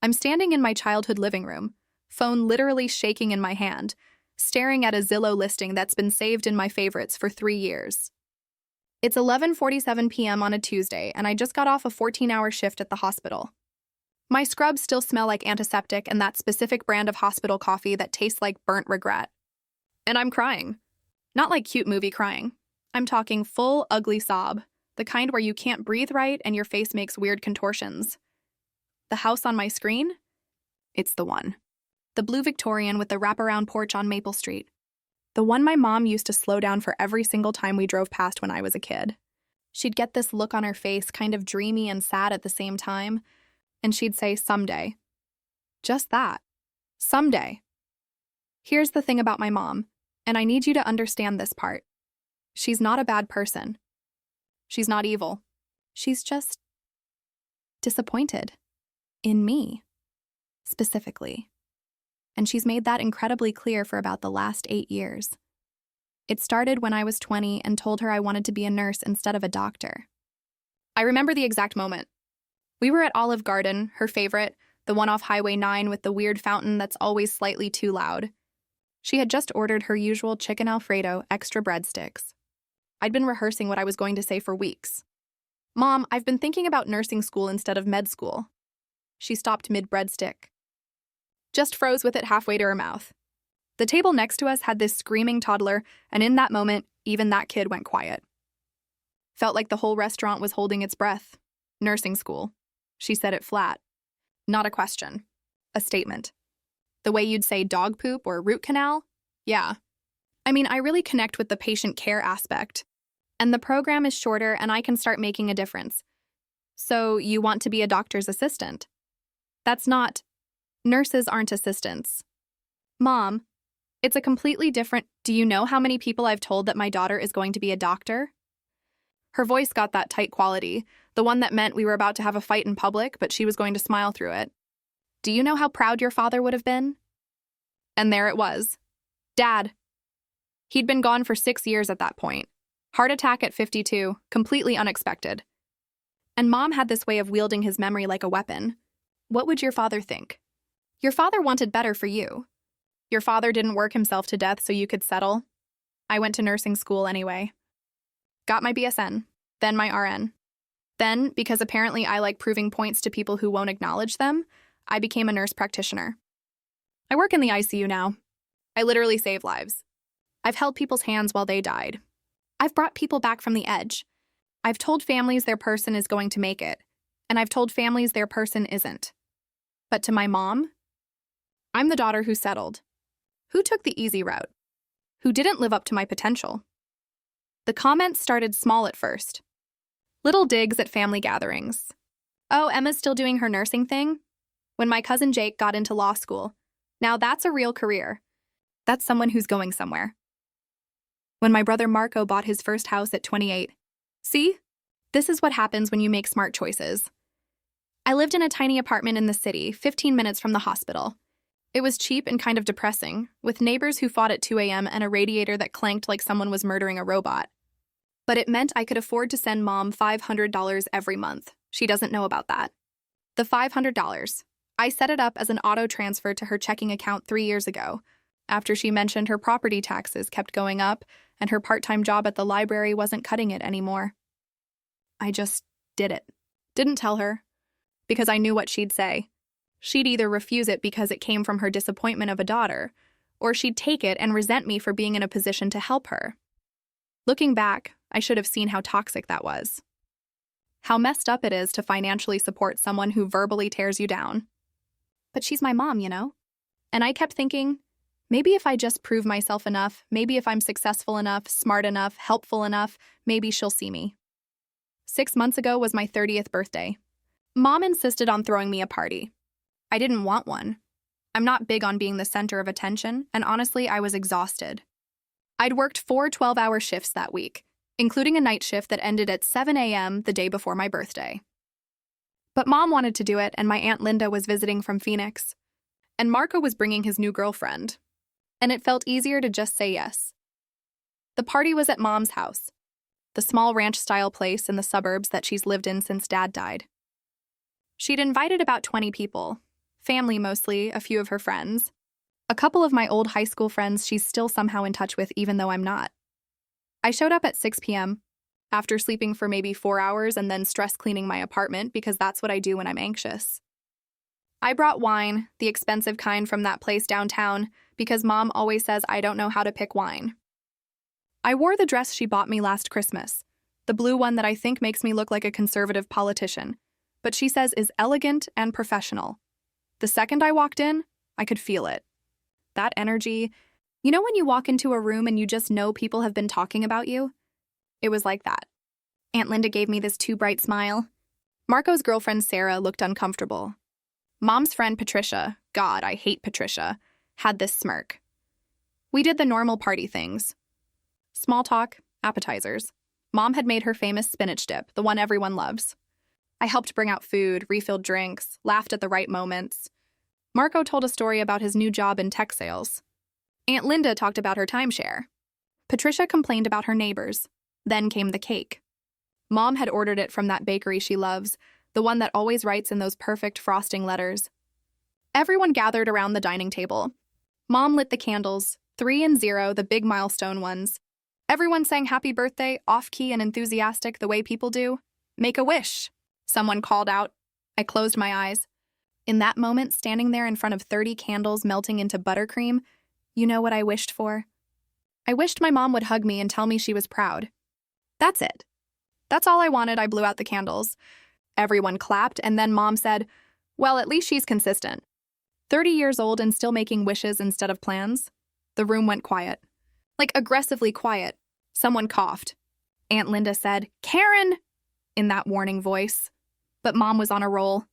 I'm standing in my childhood living room, phone literally shaking in my hand, staring at a Zillow listing that's been saved in my favorites for 3 years. It's 11:47 p.m. on a Tuesday, and I just got off a 14-hour shift at the hospital. My scrubs still smell like antiseptic and that specific brand of hospital coffee that tastes like burnt regret. And I'm crying. Not like cute movie crying. I'm talking full, ugly sob, the kind where you can't breathe right and your face makes weird contortions. The house on my screen? It's the one. The blue Victorian with the wraparound porch on Maple Street. The one my mom used to slow down for every single time we drove past when I was a kid. She'd get this look on her face, kind of dreamy and sad at the same time, and she'd say, "Someday." Just that. Someday. Here's the thing about my mom, and I need you to understand this part. She's not a bad person. She's not evil. She's just disappointed. In me. Specifically. And she's made that incredibly clear for about the last 8 years. It started when I was 20 and told her I wanted to be a nurse instead of a doctor. I remember the exact moment. We were at Olive Garden, her favorite, the one off Highway 9 with the weird fountain that's always slightly too loud. She had just ordered her usual chicken Alfredo, extra breadsticks. I'd been rehearsing what I was going to say for weeks. "Mom, I've been thinking about nursing school instead of med school." She stopped mid-breadstick. Just froze with it halfway to her mouth. The table next to us had this screaming toddler, and in that moment, even that kid went quiet. Felt like the whole restaurant was holding its breath. Nursing school. She said it flat. Not a question. A statement. The way you'd say dog poop or root canal? Yeah. I mean, I really connect with the patient care aspect. And the program is shorter and I can start making a difference. So you want to be a doctor's assistant? That's not. Nurses aren't assistants. Mom, it's a completely different. Do you know how many people I've told that my daughter is going to be a doctor? Her voice got that tight quality, the one that meant we were about to have a fight in public, but she was going to smile through it. Do you know how proud your father would have been? And there it was. Dad. He'd been gone for 6 years at that point. Heart attack at 52, completely unexpected. And Mom had this way of wielding his memory like a weapon. What would your father think? Your father wanted better for you. Your father didn't work himself to death so you could settle. I went to nursing school anyway. Got my BSN, then my RN. Then, because apparently I like proving points to people who won't acknowledge them, I became a nurse practitioner. I work in the ICU now. I literally save lives. I've held people's hands while they died. I've brought people back from the edge. I've told families their person is going to make it, and I've told families their person isn't. But to my mom, I'm the daughter who settled, who took the easy route, who didn't live up to my potential. The comments started small at first. Little digs at family gatherings. "Oh, Emma's still doing her nursing thing?" When my cousin Jake got into law school. Now that's a real career. That's someone who's going somewhere. When my brother Marco bought his first house at 28. See? This is what happens when you make smart choices. I lived in a tiny apartment in the city, 15 minutes from the hospital. It was cheap and kind of depressing, with neighbors who fought at 2 a.m. and a radiator that clanked like someone was murdering a robot. But it meant I could afford to send Mom $500 every month. She doesn't know about that. The $500. I set it up as an auto transfer to her checking account 3 years ago, after she mentioned her property taxes kept going up and her part-time job at the library wasn't cutting it anymore. I just did it. Didn't tell her, because I knew what she'd say. She'd either refuse it because it came from her disappointment of a daughter, or she'd take it and resent me for being in a position to help her. Looking back, I should have seen how toxic that was. How messed up it is to financially support someone who verbally tears you down. But she's my mom, you know? And I kept thinking, maybe if I just prove myself enough, maybe if I'm successful enough, smart enough, helpful enough, maybe she'll see me. 6 months ago was my 30th birthday. Mom insisted on throwing me a party. I didn't want one. I'm not big on being the center of attention, and honestly, I was exhausted. I'd worked 4 12-hour shifts that week, including a night shift that ended at 7 a.m. the day before my birthday. But Mom wanted to do it, and my Aunt Linda was visiting from Phoenix. And Marco was bringing his new girlfriend. And it felt easier to just say yes. The party was at Mom's house, the small ranch-style place in the suburbs that she's lived in since Dad died. She'd invited about 20 people, Family mostly, a few of her friends. A couple of my old high school friends she's still somehow in touch with even though I'm not. I showed up at 6 p.m. after sleeping for maybe 4 hours and then stress cleaning my apartment because that's what I do when I'm anxious. I brought wine, the expensive kind from that place downtown, because Mom always says I don't know how to pick wine. I wore the dress she bought me last Christmas, the blue one that I think makes me look like a conservative politician, but she says is elegant and professional. The second I walked in, I could feel it. That energy, you know when you walk into a room and you just know people have been talking about you? It was like that. Aunt Linda gave me this too bright smile. Marco's girlfriend Sarah looked uncomfortable. Mom's friend Patricia, God, I hate Patricia, had this smirk. We did the normal party things. Small talk, appetizers. Mom had made her famous spinach dip, the one everyone loves. I helped bring out food, refilled drinks, laughed at the right moments. Marco told a story about his new job in tech sales. Aunt Linda talked about her timeshare. Patricia complained about her neighbors. Then came the cake. Mom had ordered it from that bakery she loves, the one that always writes in those perfect frosting letters. Everyone gathered around the dining table. Mom lit the candles, 3 and 0, the big milestone ones. Everyone sang happy birthday, off-key and enthusiastic the way people do. Make a wish, someone called out. I closed my eyes. In that moment, standing there in front of 30 candles melting into buttercream, you know what I wished for? I wished my mom would hug me and tell me she was proud. That's it. That's all I wanted. I blew out the candles. Everyone clapped, and then Mom said, well, at least she's consistent. 30 years old and still making wishes instead of plans. The room went quiet. Like aggressively quiet. Someone coughed. Aunt Linda said, Karen, in that warning voice. But Mom was on a roll.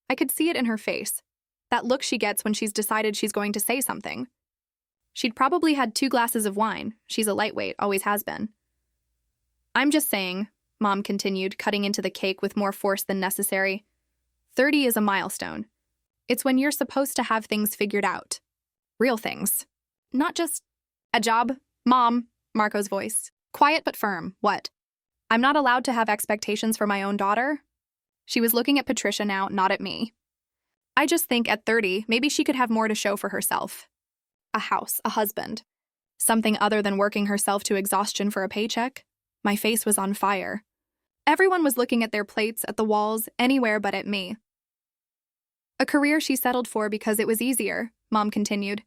I could see it in her face. That look she gets when she's decided she's going to say something. She'd probably had 2 glasses of wine. She's a lightweight, always has been. I'm just saying, Mom continued, cutting into the cake with more force than necessary. 30 is a milestone. It's when you're supposed to have things figured out. Real things. Not just a job. Mom, Marco's voice. Quiet but firm. What? I'm not allowed to have expectations for my own daughter? She was looking at Patricia now, not at me. I just think at 30, maybe she could have more to show for herself. A house, a husband. Something other than working herself to exhaustion for a paycheck. My face was on fire. Everyone was looking at their plates, at the walls, anywhere but at me. A career she settled for because it was easier, Mom continued.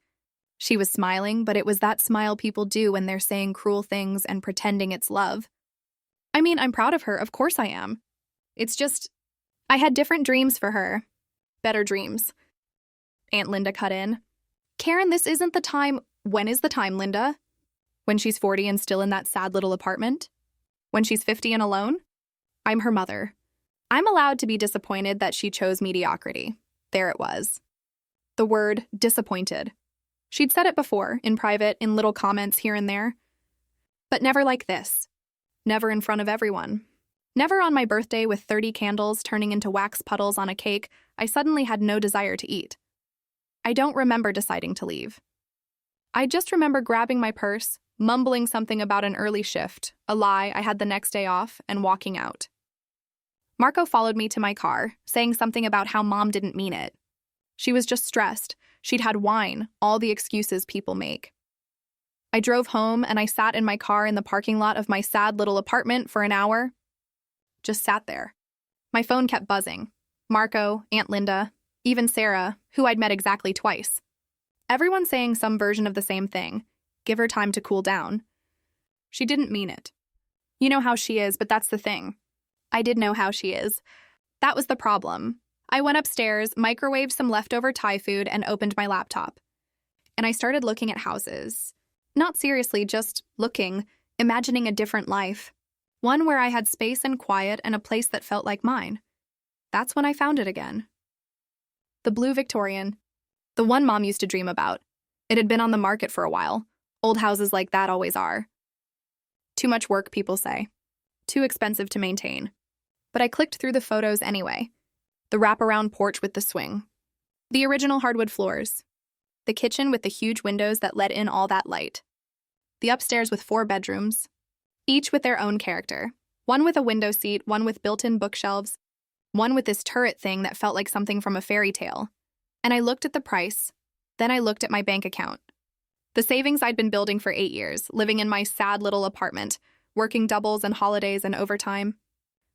She was smiling, but it was that smile people do when they're saying cruel things and pretending it's love. I mean, I'm proud of her, of course I am. It's just, I had different dreams for her. Better dreams. Aunt Linda cut in. Karen, this isn't the time. When is the time, Linda? When she's 40 and still in that sad little apartment? When she's 50 and alone? I'm her mother. I'm allowed to be disappointed that she chose mediocrity. There it was. The word disappointed. She'd said it before, in private, in little comments here and there. But never like this. Never in front of everyone. Never on my birthday with 30 candles turning into wax puddles on a cake I suddenly had no desire to eat. I don't remember deciding to leave. I just remember grabbing my purse, mumbling something about an early shift, a lie I had the next day off, and walking out. Marco followed me to my car, saying something about how Mom didn't mean it. She was just stressed. She'd had wine, all the excuses people make. I drove home and I sat in my car in the parking lot of my sad little apartment for an hour. Just sat there. My phone kept buzzing. Marco, Aunt Linda, even Sarah, who I'd met exactly twice. Everyone saying some version of the same thing. Give her time to cool down. She didn't mean it. You know how she is, but that's the thing. I did know how she is. That was the problem. I went upstairs, microwaved some leftover Thai food, and opened my laptop. And I started looking at houses. Not seriously, just looking, imagining a different life. One where I had space and quiet and a place that felt like mine. That's when I found it again. The blue Victorian. The one Mom used to dream about. It had been on the market for a while. Old houses like that always are. Too much work, people say. Too expensive to maintain. But I clicked through the photos anyway. The wraparound porch with the swing. The original hardwood floors. The kitchen with the huge windows that let in all that light. The upstairs with 4 bedrooms, each with their own character. One with a window seat, one with built-in bookshelves, one with this turret thing that felt like something from a fairy tale. And I looked at the price. Then I looked at my bank account. The savings I'd been building for 8 years, living in my sad little apartment, working doubles and holidays and overtime.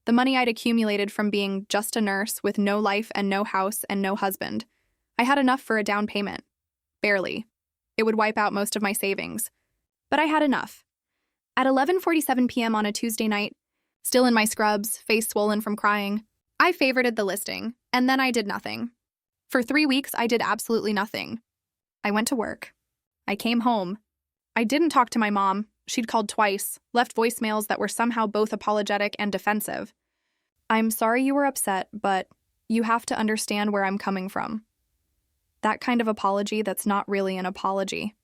The money I'd accumulated from being just a nurse with no life and no house and no husband. I had enough for a down payment. Barely. It would wipe out most of my savings. But I had enough. At 11:47 p.m. on a Tuesday night, still in my scrubs, face swollen from crying, I favorited the listing, and then I did nothing. For 3 weeks, I did absolutely nothing. I went to work. I came home. I didn't talk to my mom. She'd called twice, left voicemails that were somehow both apologetic and defensive. I'm sorry you were upset, but you have to understand where I'm coming from. That kind of apology that's not really an apology.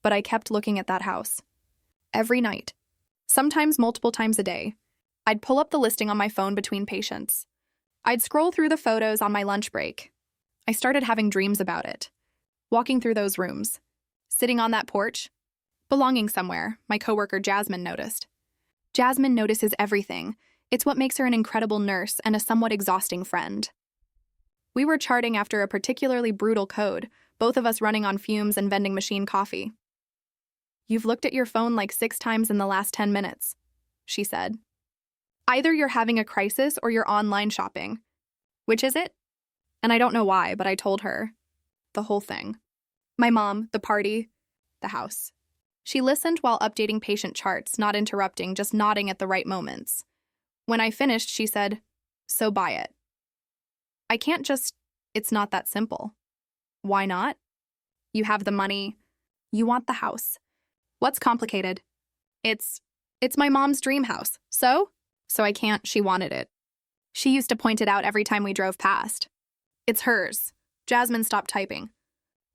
But I kept looking at that house. Every night. Sometimes multiple times a day. I'd pull up the listing on my phone between patients. I'd scroll through the photos on my lunch break. I started having dreams about it. Walking through those rooms. Sitting on that porch. Belonging somewhere, my coworker Jasmine noticed. Jasmine notices everything. It's what makes her an incredible nurse and a somewhat exhausting friend. We were charting after a particularly brutal code, both of us running on fumes and vending machine coffee. You've looked at your phone like 6 times in the last 10 minutes, she said. Either you're having a crisis or you're online shopping. Which is it? And I don't know why, but I told her. The whole thing. My mom, the party, the house. She listened while updating patient charts, not interrupting, just nodding at the right moments. When I finished, she said, "So buy it." I can't just, it's not that simple. Why not? You have the money. You want the house. What's complicated? It's my mom's dream house. So I can't, she wanted it. She used to point it out every time we drove past. It's hers. Jasmine stopped typing.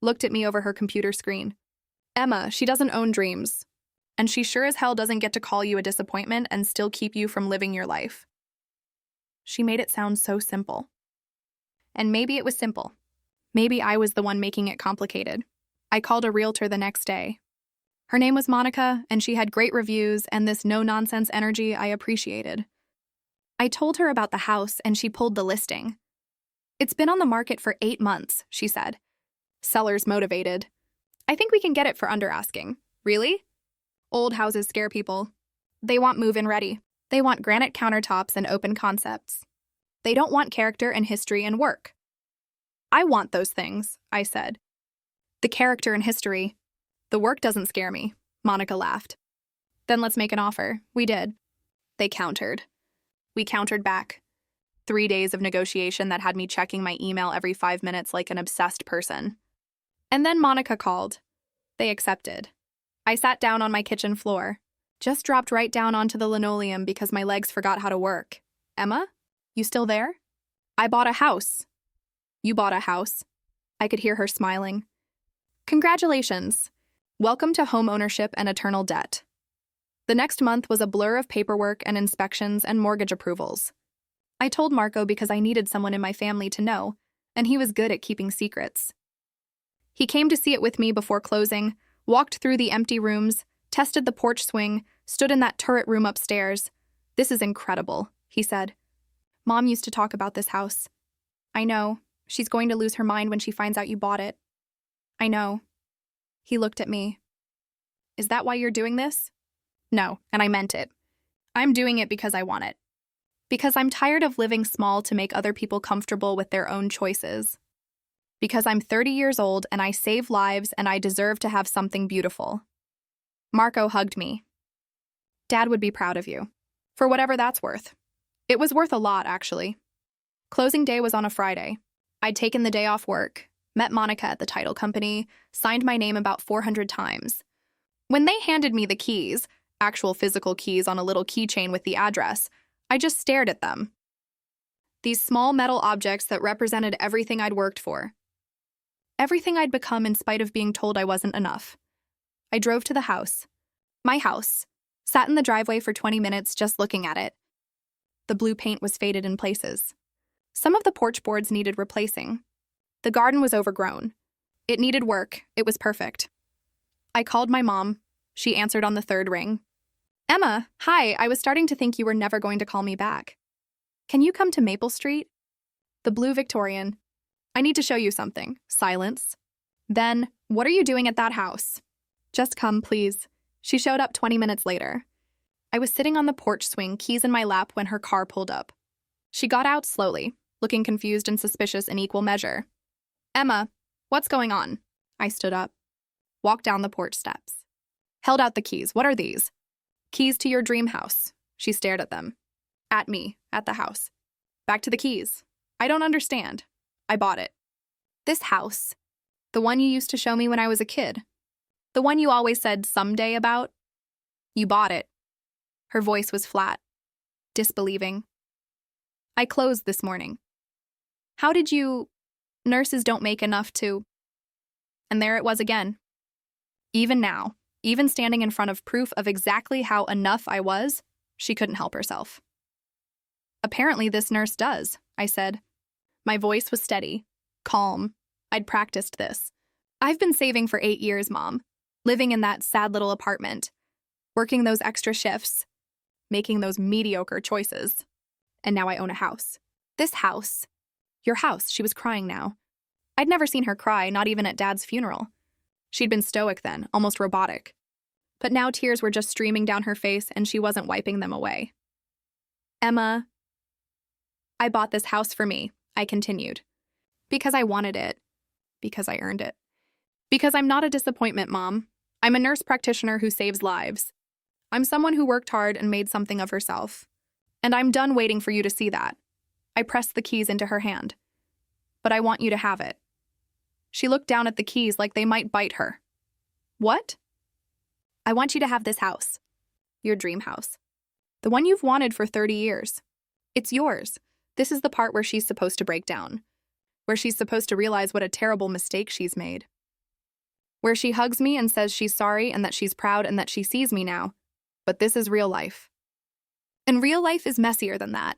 Looked at me over her computer screen. Emma, she doesn't own dreams. And she sure as hell doesn't get to call you a disappointment and still keep you from living your life. She made it sound so simple. And maybe it was simple. Maybe I was the one making it complicated. I called a realtor the next day. Her name was Monica, and she had great reviews and this no-nonsense energy I appreciated. I told her about the house, and she pulled the listing. It's been on the market for 8 months, she said. Seller's motivated. I think we can get it for under asking. Really? Old houses scare people. They want move-in ready. They want granite countertops and open concepts. They don't want character and history and work. I want those things, I said. The character and history. The work doesn't scare me, Monica laughed. Then let's make an offer. We did. They countered. We countered back. 3 days of negotiation that had me checking my email every 5 minutes like an obsessed person. And then Monica called. They accepted. I sat down on my kitchen floor. Just dropped right down onto the linoleum because my legs forgot how to work. Emma? You still there? I bought a house. You bought a house. I could hear her smiling. Congratulations. Welcome to home ownership and eternal debt. The next month was a blur of paperwork and inspections and mortgage approvals. I told Marco because I needed someone in my family to know, and he was good at keeping secrets. He came to see it with me before closing, walked through the empty rooms, tested the porch swing, stood in that turret room upstairs. This is incredible, he said. Mom used to talk about this house. I know. She's going to lose her mind when she finds out you bought it. I know. He looked at me. Is that why you're doing this? No, and I meant it. I'm doing it because I want it. Because I'm tired of living small to make other people comfortable with their own choices. Because I'm 30 years old and I save lives and I deserve to have something beautiful. Marco hugged me. Dad would be proud of you. For whatever that's worth. It was worth a lot, actually. Closing day was on a Friday. I'd taken the day off work, met Monica at the title company, signed my name about 400 times. When they handed me the keys, actual physical keys on a little keychain with the address, I just stared at them. These small metal objects that represented everything I'd worked for. Everything I'd become in spite of being told I wasn't enough. I drove to the house. My house. Sat in the driveway for 20 minutes just looking at it. The blue paint was faded in places. Some of the porch boards needed replacing. The garden was overgrown. It needed work. It was perfect. I called my mom. She answered on the 3rd ring. Emma, hi, I was starting to think you were never going to call me back. Can you come to Maple Street? The blue Victorian. I need to show you something. Silence. Then, what are you doing at that house? Just come, please. She showed up 20 minutes later. I was sitting on the porch swing, keys in my lap, when her car pulled up. She got out slowly, looking confused and suspicious in equal measure. Emma, what's going on? I stood up, walked down the porch steps, held out the keys. What are these? Keys to your dream house. She stared at them. At me, at the house. Back to the keys. I don't understand. I bought it. This house. The one you used to show me when I was a kid. The one you always said someday about. You bought it. Her voice was flat, disbelieving. I closed this morning. How did you... Nurses don't make enough to... And there it was again. Even now, even standing in front of proof of exactly how enough I was, she couldn't help herself. Apparently this nurse does, I said. My voice was steady, calm. I'd practiced this. I've been saving for 8 years, Mom, living in that sad little apartment, working those extra shifts, making those mediocre choices. And now I own a house. This house. Your house. She was crying now. I'd never seen her cry, not even at Dad's funeral. She'd been stoic then, almost robotic. But now tears were just streaming down her face and she wasn't wiping them away. Emma, I bought this house for me, I continued. Because I wanted it. Because I earned it. Because I'm not a disappointment, Mom. I'm a nurse practitioner who saves lives. I'm someone who worked hard and made something of herself. And I'm done waiting for you to see that. I pressed the keys into her hand. But I want you to have it. She looked down at the keys like they might bite her. What? I want you to have this house. Your dream house. The one you've wanted for 30 years. It's yours. This is the part where she's supposed to break down. Where she's supposed to realize what a terrible mistake she's made. Where she hugs me and says she's sorry and that she's proud and that she sees me now. But this is real life. And real life is messier than that.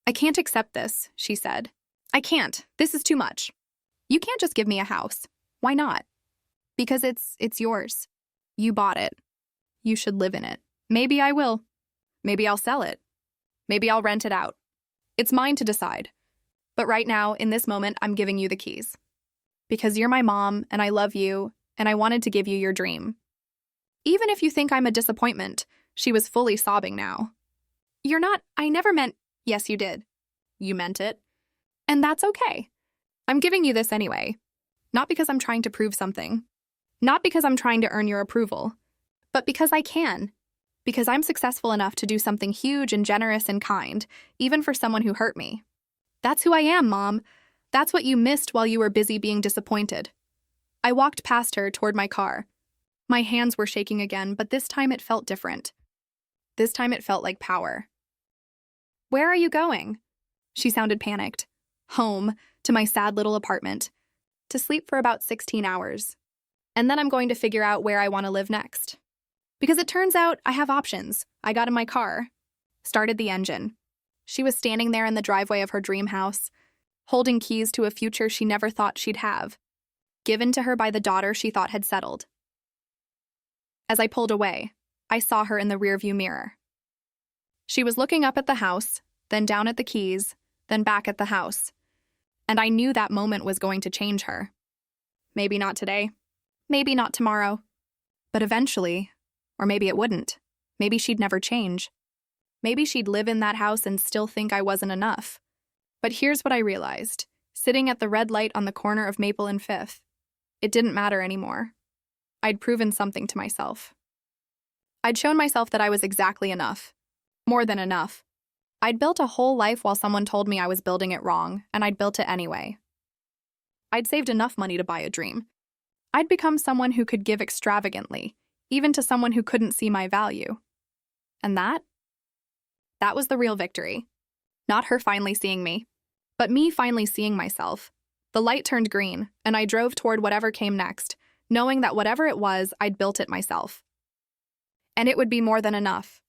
I can't accept this, she said. I can't. This is too much. You can't just give me a house. Why not? Because it's yours. You bought it. You should live in it. Maybe I will. Maybe I'll sell it. Maybe I'll rent it out. It's mine to decide. But right now, in this moment, I'm giving you the keys. Because you're my mom, and I love you, and I wanted to give you your dream. Even if you think I'm a disappointment, she was fully sobbing now. You're not, I never meant, yes, you did. You meant it. And that's okay. I'm giving you this anyway. Not because I'm trying to prove something. Not because I'm trying to earn your approval. But because I can. Because I'm successful enough to do something huge and generous and kind, even for someone who hurt me. That's who I am, Mom. That's what you missed while you were busy being disappointed. I walked past her toward my car. My hands were shaking again, but this time it felt different. This time it felt like power. Where are you going? She sounded panicked. Home, to my sad little apartment. To sleep for about 16 hours. And then I'm going to figure out where I want to live next. Because it turns out I have options. I got in my car. Started the engine. She was standing there in the driveway of her dream house, holding keys to a future she never thought she'd have, given to her by the daughter she thought had settled. As I pulled away, I saw her in the rearview mirror. She was looking up at the house, then down at the keys, then back at the house. And I knew that moment was going to change her. Maybe not today, maybe not tomorrow, but eventually, or maybe it wouldn't. Maybe she'd never change. Maybe she'd live in that house and still think I wasn't enough. But here's what I realized, sitting at the red light on the corner of Maple and Fifth. It didn't matter anymore. I'd proven something to myself. I'd shown myself that I was exactly enough. More than enough. I'd built a whole life while someone told me I was building it wrong, and I'd built it anyway. I'd saved enough money to buy a dream. I'd become someone who could give extravagantly, even to someone who couldn't see my value. And that was the real victory. Not her finally seeing me, but me finally seeing myself. The light turned green, and I drove toward whatever came next, knowing that whatever it was, I'd built it myself. And it would be more than enough.